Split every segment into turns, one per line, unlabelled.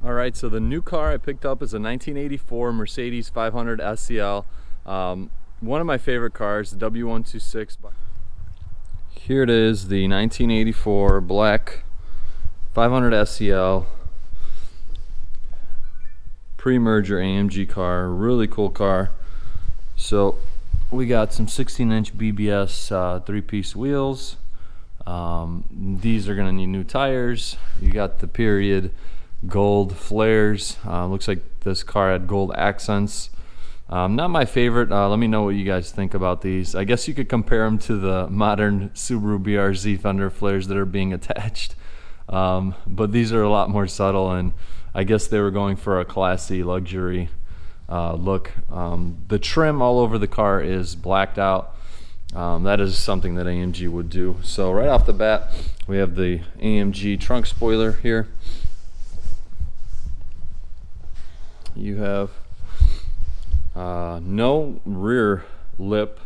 Alright, so the new car I picked up is a 1984 Mercedes 500 SEL. One of my favorite cars, the W126. Here it is, the 1984 black 500 SEL pre-merger AMG car. Really cool car. So we got some 16-inch BBS three-piece wheels. These are gonna need new tires. You got the period gold flares. Looks like this car had gold accents. Not my favorite. Let me know what you guys think about these. I guess you could compare them to the modern Subaru BRZ fender flares that are being attached, but these are a lot more subtle, and I guess they were going for a classy luxury look. The trim all over the car is blacked out. That is something that AMG would do. So right off the bat, we have the AMG trunk spoiler here. You have no rear lip.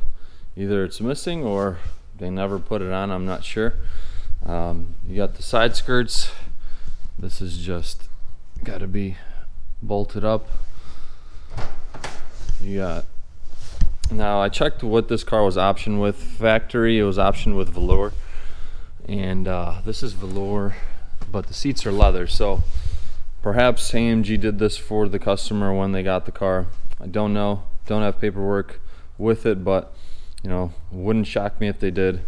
Either it's missing or they never put it on, I'm not sure. You got the side skirts. This is just got to be bolted up. You got, now I checked what this car was optioned with. Factory, it was optioned with velour, and this is velour, but the seats are leather, so perhaps AMG did this for the customer when they got the car. I don't know, don't have paperwork with it, but you know, wouldn't shock me if they did.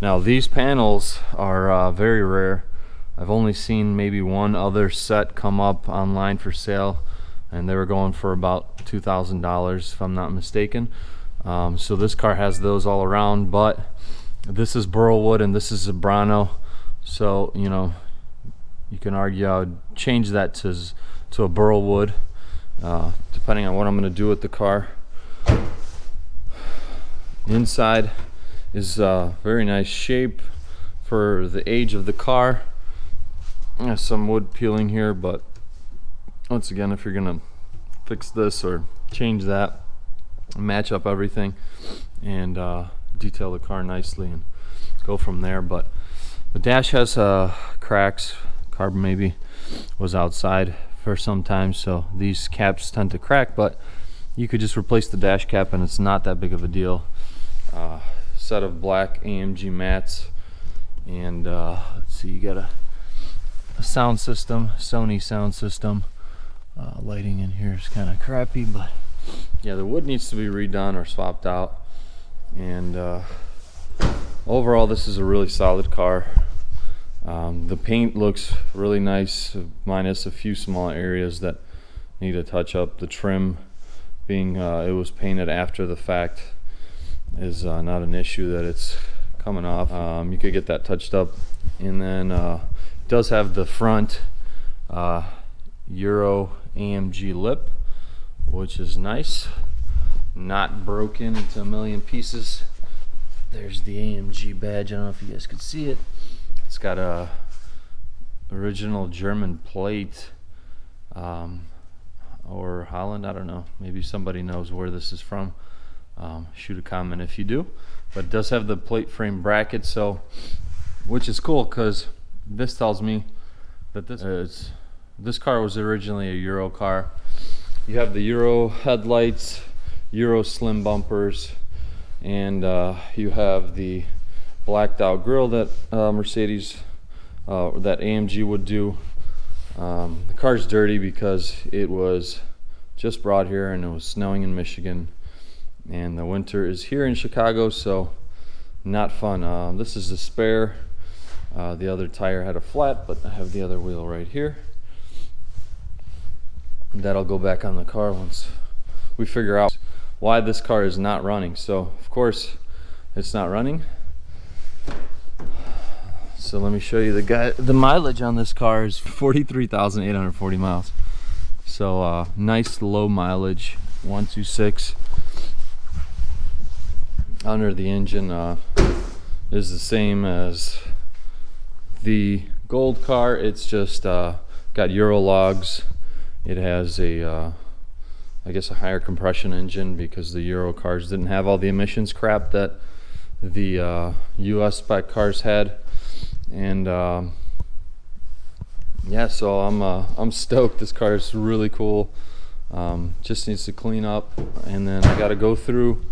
Now these panels are very rare. I've only seen maybe one other set come up online for sale, and they were going for about $2,000 if I'm not mistaken. So this car has those all around, but this is burl wood and this is a Brano, so you know, you can argue I would change that to a burl wood, depending on what I'm going to do with the car. Inside is very nice shape for the age of the car. There's some wood peeling here, but once again, if you're going to fix this or change that, match up everything and detail the car nicely and go from there. But the dash has cracks. Carbon maybe was outside for some time, so these caps tend to crack, but you could just replace the dash cap and it's not that big of a deal. Set of black AMG mats, and let's see, you got a sound system, Sony sound system. Lighting in here is kind of crappy, but yeah, the wood needs to be redone or swapped out. And overall, this is a really solid car. The paint looks really nice, minus a few small areas that need a touch up. The trim, being it was painted after the fact, is not an issue that it's coming off. You could get that touched up. And then it does have the front Euro AMG lip, which is nice, not broken into a million pieces. There's the AMG badge. I don't know if you guys could see it. It's got a original German plate, or Holland, I don't know, maybe somebody knows where this is from. Shoot a comment if you do. But it does have the plate frame bracket, so, which is cool because this tells me that this car was originally a Euro car. You have the Euro headlights, Euro slim bumpers, and you have the blacked out grille that Mercedes, that AMG would do. The car's dirty because it was just brought here and it was snowing in Michigan, and the winter is here in Chicago, so not fun. This is the spare. The other tire had a flat, but I have the other wheel right here. That'll go back on the car once we figure out why this car is not running. So of course it's not running. So let me show you the mileage on this car is 43,840 miles. So nice low mileage, 126. Under the engine is the same as the gold car. It's just got Euro logs. It has a I guess a higher compression engine because the Euro cars didn't have all the emissions crap that the US spec cars had. And yeah, so I'm stoked. This car is really cool. Just needs to clean up, and then I got to go through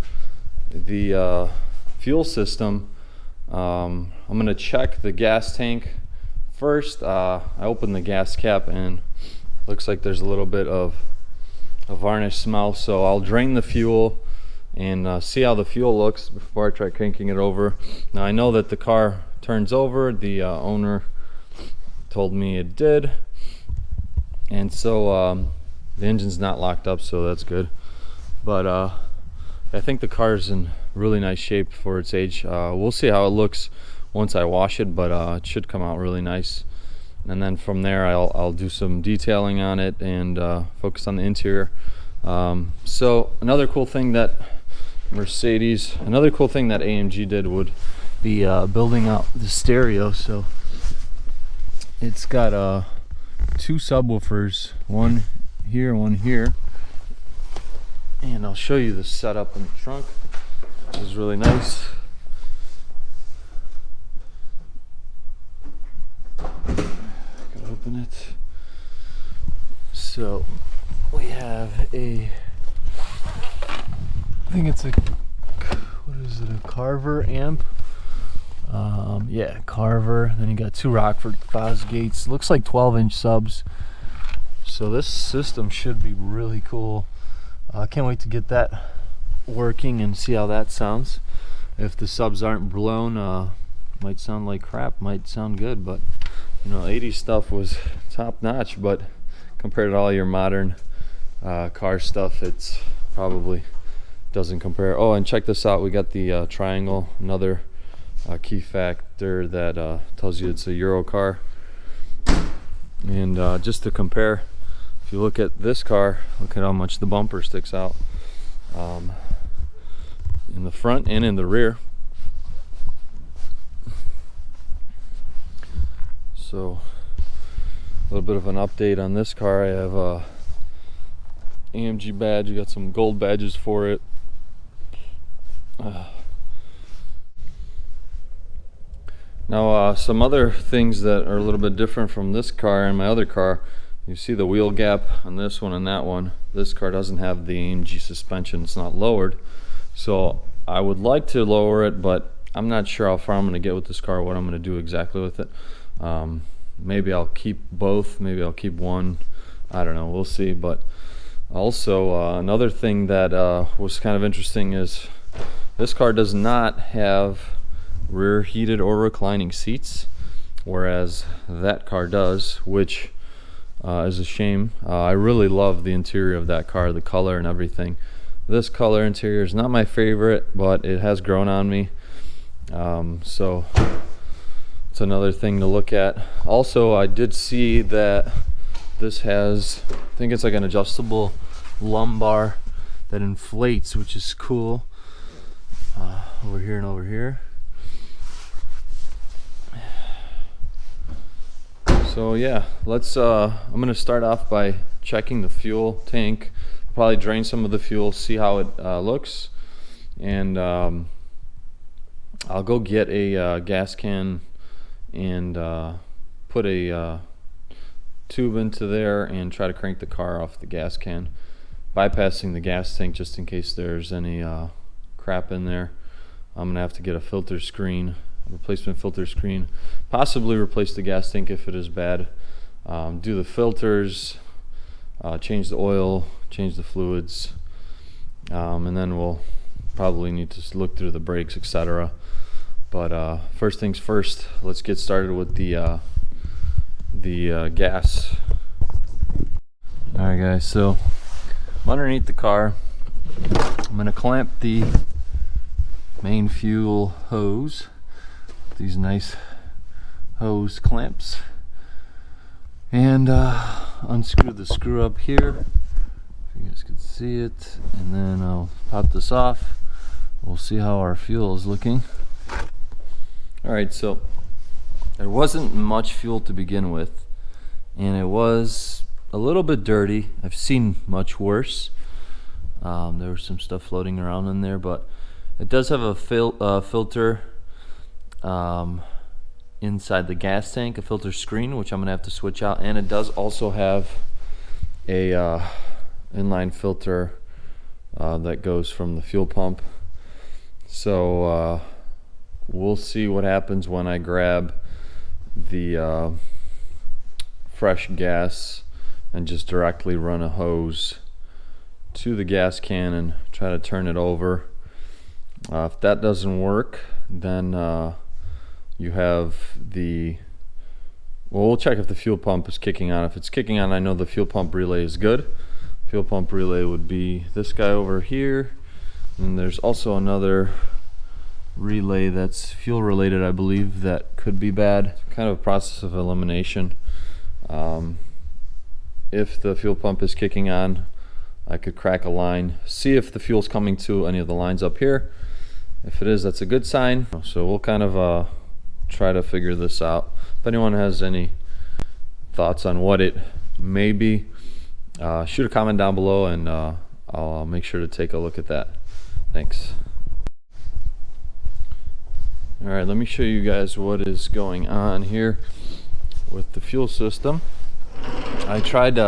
the fuel system. I'm gonna check the gas tank first. I opened the gas cap and looks like there's a little bit of a varnish smell, so I'll drain the fuel and see how the fuel looks before I try cranking it over. Now I know that the car turns over. The owner told me it did, and so the engine's not locked up, so that's good. But I think the car's in really nice shape for its age. We'll see how it looks once I wash it, but it should come out really nice. And then from there I'll do some detailing on it and focus on the interior. So another cool thing that AMG did would be building out the stereo. So it's got two subwoofers, one here, one here, and I'll show you the setup in the trunk, which is really nice. Gotta open it. So we have I think it's a, what is it, a Carver amp? Yeah, Carver. Then you got two Rockford Fosgates. Looks like 12-inch subs. So this system should be really cool. I can't wait to get that working and see how that sounds. If the subs aren't blown, might sound like crap, might sound good, but you know, 80s stuff was top notch, but compared to all your modern car stuff, it's probably doesn't compare. Oh, and check this out, we got the triangle, another key factor that tells you it's a Euro car. And just to compare, if you look at this car, look at how much the bumper sticks out in the front and in the rear. So a little bit of an update on this car. I have a AMG badge. You got some gold badges for it. Now some other things that are a little bit different from this car and my other car. You see the wheel gap on this one and that one. This car doesn't have the AMG suspension, it's not lowered. So I would like to lower it, but I'm not sure how far I'm going to get with this car, what I'm going to do exactly with it. Maybe I'll keep both, maybe I'll keep one, I don't know, we'll see. But also another thing that was kind of interesting is this car does not have rear heated or reclining seats, whereas that car does, which is a shame. I really love the interior of that car, the color and everything. This color interior is not my favorite, but it has grown on me. So it's another thing to look at. Also, I did see that this has, I think it's like an adjustable lumbar that inflates, which is cool. Over here and over here. So yeah, let's I'm gonna start off by checking the fuel tank. Probably drain some of the fuel, see how it looks, and I'll go get a gas can and put a tube into there and try to crank the car off the gas can, bypassing the gas tank just in case there's any crap in there. I'm gonna have to get a filter screen, replacement filter screen, possibly replace the gas tank if it is bad, do the filters, change the oil, change the fluids, and then we'll probably need to look through the brakes, etc. But first things first, let's get started with the gas. Alright guys, so I'm underneath the car. I'm going to clamp the main fuel hose, these nice hose clamps, and unscrew the screw up here, if you guys can see it, and then I'll pop this off. We'll see how our fuel is looking. Alright, so there wasn't much fuel to begin with, and it was a little bit dirty. I've seen much worse. There was some stuff floating around in there, but it does have a filter in inside the gas tank, a filter screen, which I'm gonna have to switch out, and it does also have a inline filter that goes from the fuel pump. So we'll see what happens when I grab the fresh gas and just directly run a hose to the gas can and try to turn it over. If that doesn't work, then you have the, well, we'll check if the fuel pump is kicking on. If it's kicking on, I know the fuel pump relay is good. Fuel pump relay would be this guy over here, and there's also another relay that's fuel related, I believe, that could be bad. It's kind of a process of elimination. If the fuel pump is kicking on, I could crack a line, see if the fuel's coming to any of the lines up here. If it is, that's a good sign. So we'll kind of try to figure this out. If anyone has any thoughts on what it may be, shoot a comment down below, and I'll make sure to take a look at that. Thanks. Alright, let me show you guys what is going on here with the fuel system. I tried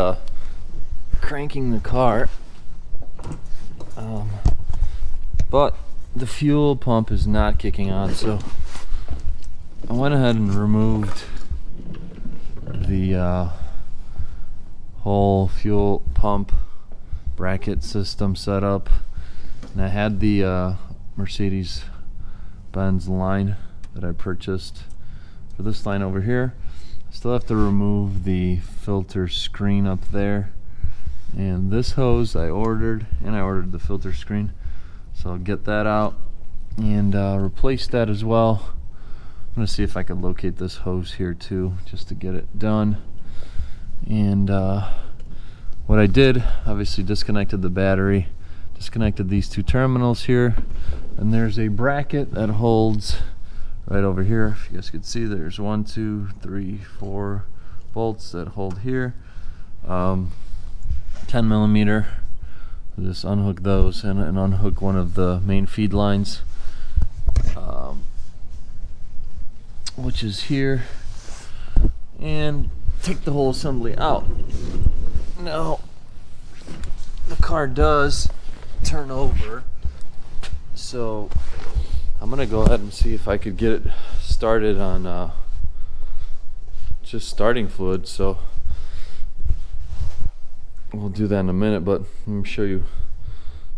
cranking the car, but the fuel pump is not kicking on, so I went ahead and removed the whole fuel pump bracket system set up, and I had the Mercedes-Benz line that I purchased for this line over here. Still have to remove the filter screen up there, and this hose I ordered, and I ordered the filter screen, so I'll get that out and replace that as well. I'm gonna see if I can locate this hose here too, just to get it done. And what I did, obviously disconnected the battery, disconnected these two terminals here, and there's a bracket that holds right over here. If you guys could see, there's 1, 2, 3, 4 bolts that hold here. 10mm. I'll just unhook those and unhook one of the main feed lines, which is here, and take the whole assembly out. Now the car does turn over, so I'm gonna go ahead and see if I could get it started on just starting fluid. So we'll do that in a minute, but let me show you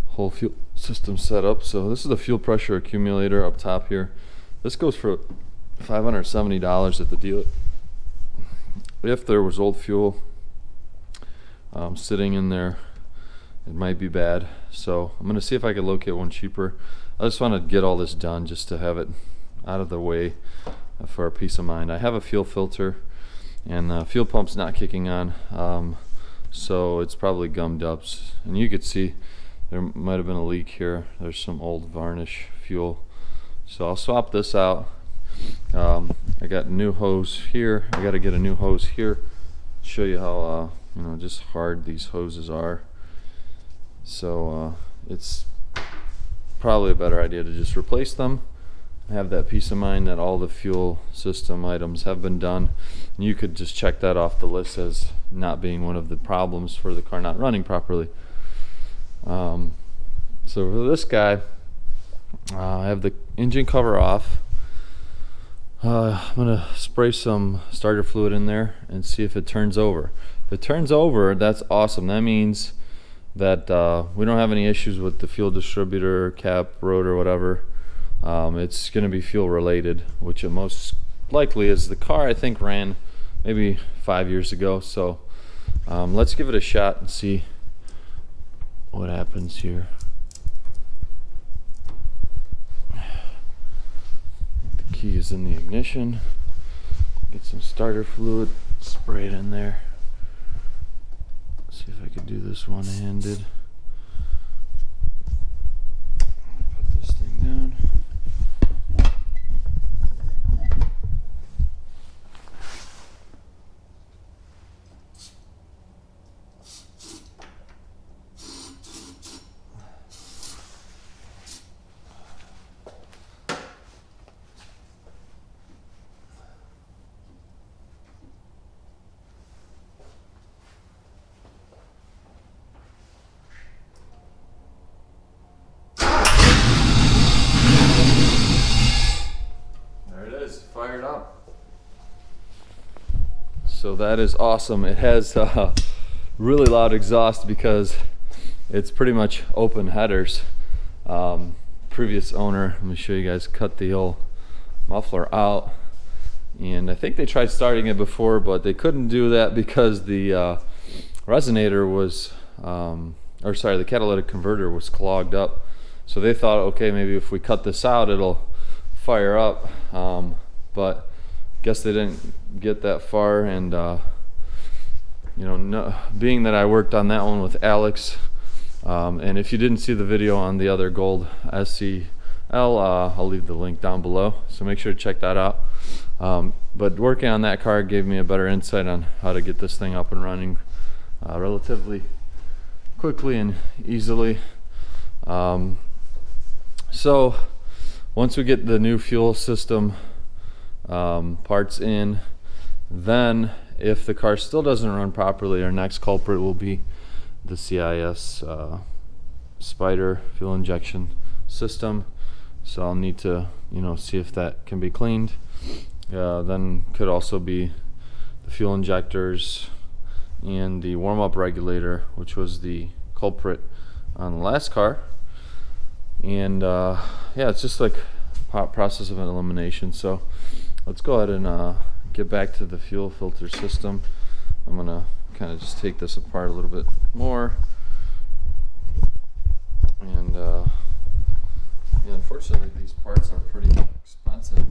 the whole fuel system setup. So this is the fuel pressure accumulator up top here. This goes for $570 at the dealer. If there was old fuel sitting in there, it might be bad. So I'm gonna see if I can locate one cheaper. I just want to get all this done just to have it out of the way for our peace of mind. I have a fuel filter, and the fuel pump's not kicking on, so it's probably gummed up, and you could see there might have been a leak here. There's some old varnish fuel, so I'll swap this out. I got a new hose here. I got to get a new hose here. Show you how just hard these hoses are. So it's probably a better idea to just replace them, have that peace of mind that all the fuel system items have been done, and you could just check that off the list as not being one of the problems for the car not running properly. So for this guy, I have the engine cover off. I'm gonna spray some starter fluid in there and see if it turns over. If it turns over, that's awesome. That means that we don't have any issues with the fuel distributor, cap, rotor, whatever. It's going to be fuel related, which it most likely is. The car, I think, ran maybe 5 years ago, so let's give it a shot and see what happens here. The key is in the ignition. Get some starter fluid, spray it in there. See if I could do this one-handed. Put this thing down. So that is awesome. It has really loud exhaust because it's pretty much open headers. Previous owner, let me show you guys, cut the old muffler out, and I think they tried starting it before, but they couldn't do that because the resonator was, or sorry, the catalytic converter was clogged up. So they thought, okay, maybe if we cut this out, it'll fire up. But guess they didn't get that far, and you know, no, being that I worked on that one with Alex, and if you didn't see the video on the other Gold SCL, I'll leave the link down below, so make sure to check that out. But working on that car gave me a better insight on how to get this thing up and running relatively quickly and easily. So once we get the new fuel system parts in, then if the car still doesn't run properly, our next culprit will be the CIS Spider fuel injection system. So I'll need to, you know, see if that can be cleaned. Then could also be the fuel injectors and the warm-up regulator, which was the culprit on the last car. And yeah, it's just like a process of elimination. So let's go ahead and get back to the fuel filter system. I'm gonna kind of just take this apart a little bit more. And yeah, unfortunately these parts are pretty expensive.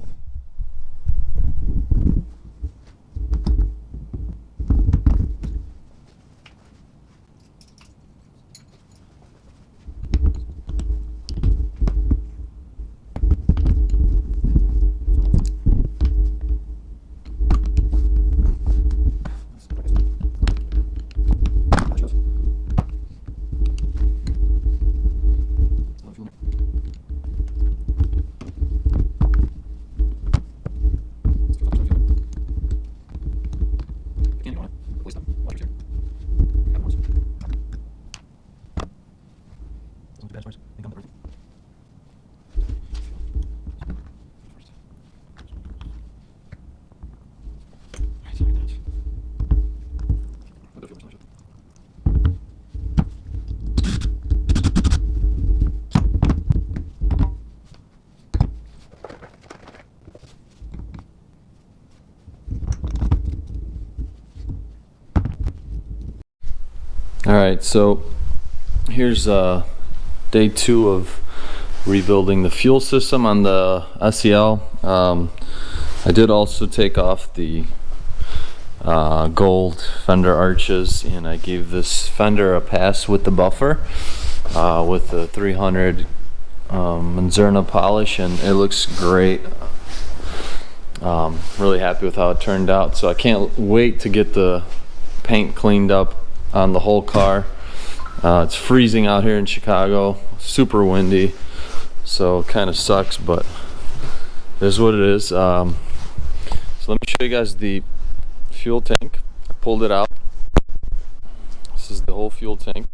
Alright, so here's day 2 of rebuilding the fuel system on the SEL. I did also take off the gold fender arches, and I gave this fender a pass with the buffer with the 300 Manzurna polish, and it looks great. Really happy with how it turned out, so I can't wait to get the paint cleaned up on the whole car. It's freezing out here in Chicago, super windy, so it kind of sucks, but it is what it is. So let me show you guys the fuel tank. I pulled it out. This is the whole fuel tank.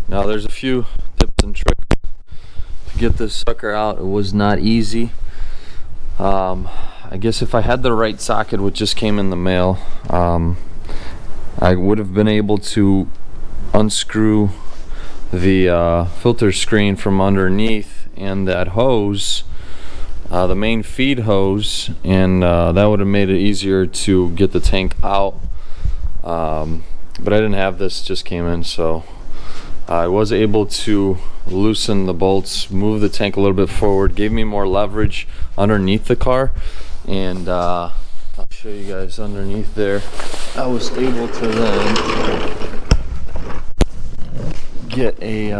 Now there's a few tips and tricks to get this sucker out. It was not easy. I guess if I had the right socket, which just came in the mail, I would have been able to unscrew the filter screen from underneath and that hose, the main feed hose, and that would have made it easier to get the tank out. But I didn't have this, just came in, so I was able to loosen the bolts, move the tank a little bit forward, gave me more leverage underneath the car, and I'll show you guys underneath there. I was able to then get a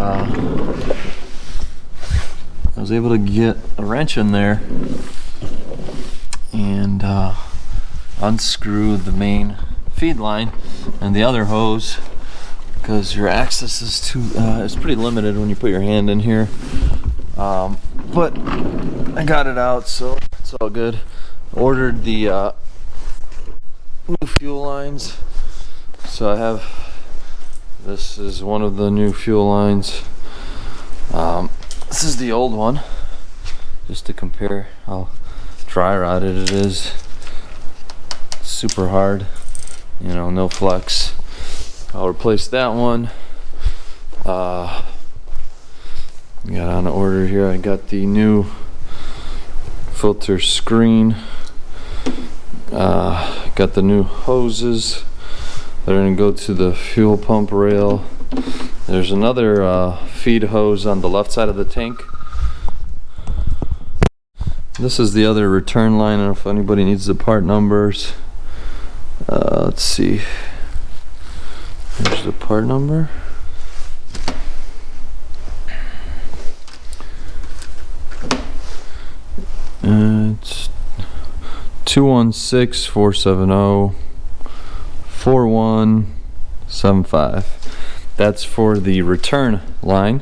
wrench in there and unscrew the main feed line and the other hose, because your access is it's pretty limited when you put your hand in here. But I got it out, so it's all good. Ordered the new fuel lines, so I have, this is one of the new fuel lines. This is the old one, just to compare how dry rotted it is. Super hard. you know, no flex. I'll replace that one. Got on order here. I got the new filter screen. Got the new hoses that are going to go to the fuel pump rail. There's another feed hose on the left side of the tank. This is the other return line. I don't know if anybody needs the part numbers. Let's see. Here's the part number. It's 216-470-4175. That's for the return line.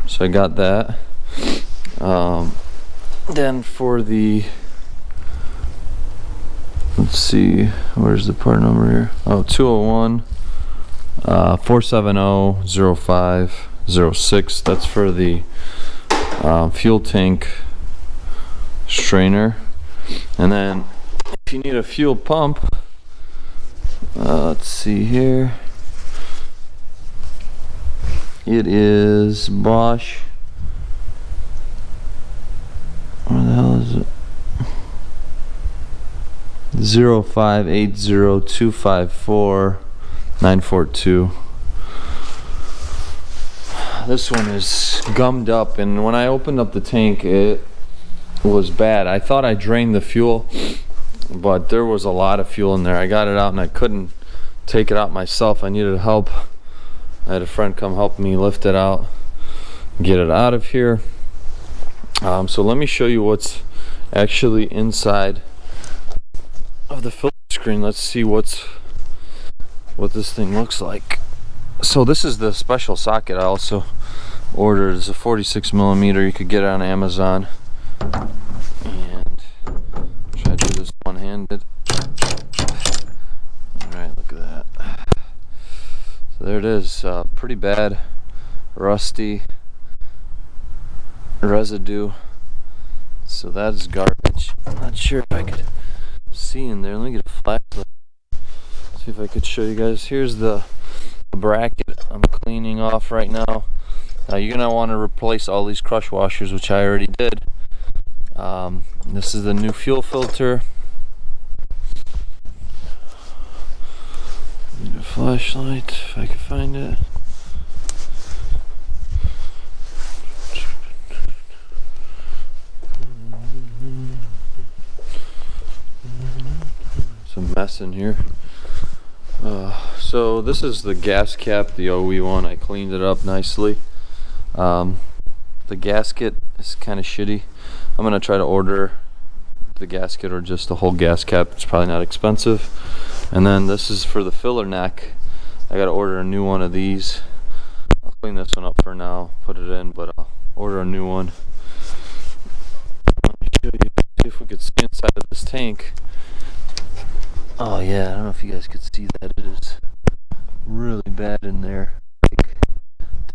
So I got that. Then for the, let's see, where's the part number here? Oh, 201-470-0506. That's for the fuel tank strainer. And then if you need a fuel pump, let's see here, it is Bosch, where the hell is it, 0580254942. This one is gummed up, and when I opened up the tank it was bad. I thought I drained the fuel, but there was a lot of fuel in there. I got it out and I couldn't take it out myself. I needed help. I had a friend come help me lift it out, get it out of here. So let me show you what's actually inside of the filter screen. Let's see what this thing looks like. So this is the special socket I also ordered. It's a 46mm. You could get it on Amazon. And try to do this one-handed. Alright, look at that. So there it is. Pretty bad, rusty residue. So that is garbage. I'm not sure if I could see in there. Let me get a flashlight. See if I could show you guys. Here's the bracket I'm cleaning off right now. Now you're gonna want to replace all these crush washers, which I already did. This is the new fuel filter. Need a flashlight if I can find it. Some mess in here. So this is the gas cap, the OE one. I cleaned it up nicely. The gasket is kind of shitty. I'm gonna try to order the gasket or just the whole gas cap. It's probably not expensive. And then this is for the filler neck. I gotta order a new one of these. I'll clean this one up for now, put it in, but I'll order a new one. Let me show you, see if we could see inside of this tank. Oh yeah, I don't know if you guys could see that. It is really bad in there. Like,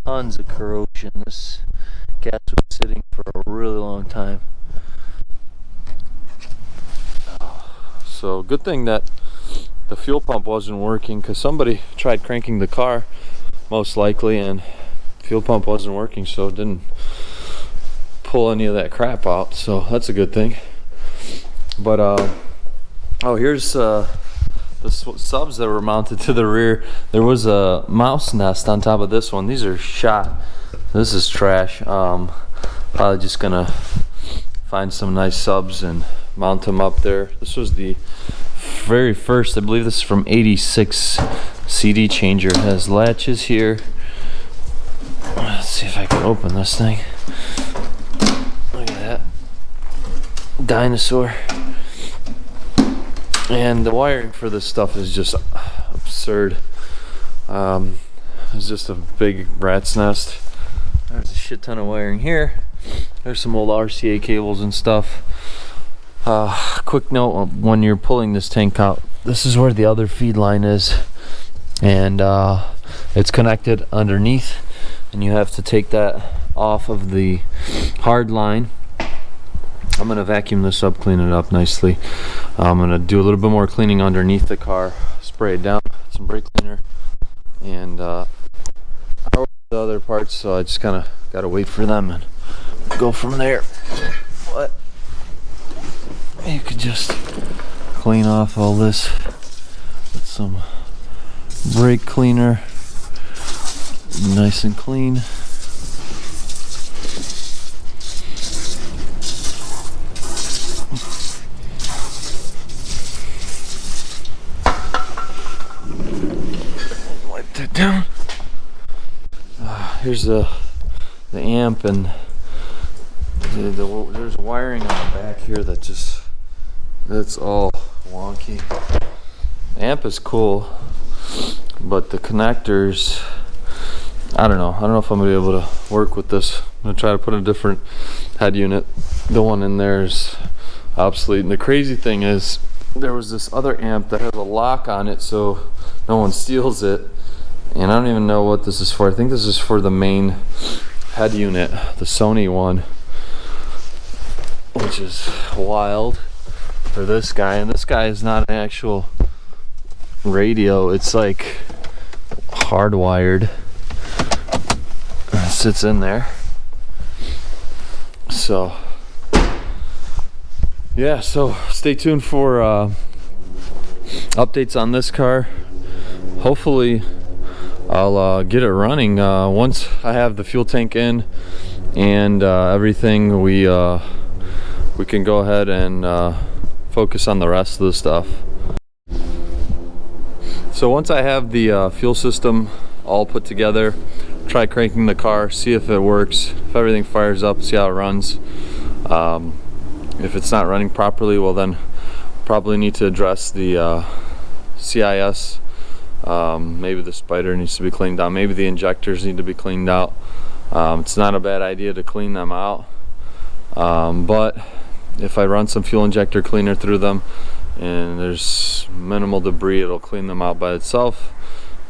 tons of corrosion. This gas was sitting for a really long time. So good thing that the fuel pump wasn't working, because somebody tried cranking the car most likely and fuel pump wasn't working, so it didn't pull any of that crap out. So that's a good thing. But oh, here's the subs that were mounted to the rear. There was a mouse nest on top of this one. These are shot. This is trash. Probably just gonna find some nice subs and mount them up there. This was the very first, I believe this is from '86 CD changer. It has latches here. Let's see if I can open this thing. Look at that dinosaur. And the wiring for this stuff is just absurd. It's just a big rat's nest. There's a shit ton of wiring here. There's some old RCA cables and stuff. Quick note, when you're pulling this tank out, this is where the other feed line is, and it's connected underneath, and you have to take that off of the hard line I'm gonna vacuum this up, clean it up nicely. I'm gonna do a little bit more cleaning underneath the car, spray it down, some brake cleaner, and the other parts. So I just kind of gotta wait for them and go from there. But you could just clean off all this with some brake cleaner, nice and clean. Wipe that down. Here's the amp, and there's wiring on the back here that's all wonky. The amp is cool, but the connectors, I don't know if I'm gonna be able to work with this. I'm gonna try to put a different head unit. The one in there is obsolete, and the crazy thing is there was this other amp that has a lock on it so no one steals it, and I don't even know what this is for. I think this is for the main head unit, the Sony one, which is wild for this guy. And this guy is not an actual radio, it's like hardwired. It sits in there. So yeah, so stay tuned for updates on this car. Hopefully I'll get it running once I have the fuel tank in and everything. We can go ahead and focus on the rest of the stuff. So once I have the fuel system all put together, try cranking the car, see if it works, if everything fires up, see how it runs. If it's not running properly, well then probably need to address the CIS. Maybe the spider needs to be cleaned out, maybe the injectors need to be cleaned out. It's not a bad idea to clean them out, but if I run some fuel injector cleaner through them and there's minimal debris, it'll clean them out by itself.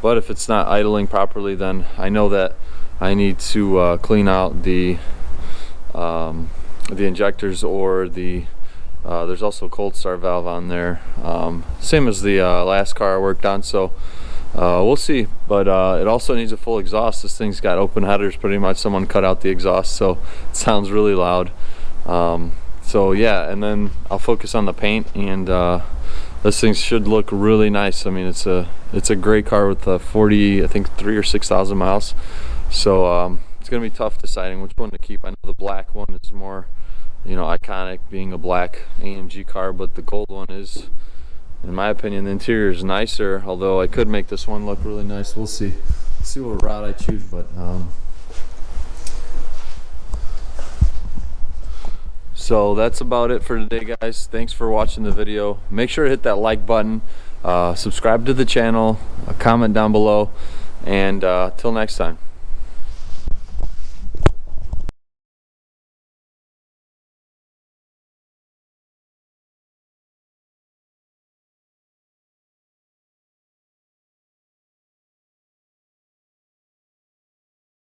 But if it's not idling properly, then I know that I need to clean out the injectors, or there's also a cold start valve on there, same as the last car I worked on. So we'll see. But it also needs a full exhaust. This thing's got open headers pretty much. Someone cut out the exhaust, so it sounds really loud. So yeah, and then I'll focus on the paint, and this thing should look really nice. I mean, it's a great car with 40, I think 3,000 or 6,000 miles. So it's gonna be tough deciding which one to keep. I know the black one is more, you know, iconic, being a black AMG car, but the gold one is, in my opinion, the interior is nicer, although I could make this one look really nice. We'll see what route I choose. But so that's about it for today, guys. Thanks for watching the video. Make sure to hit that like button, subscribe to the channel, comment down below, and till next time.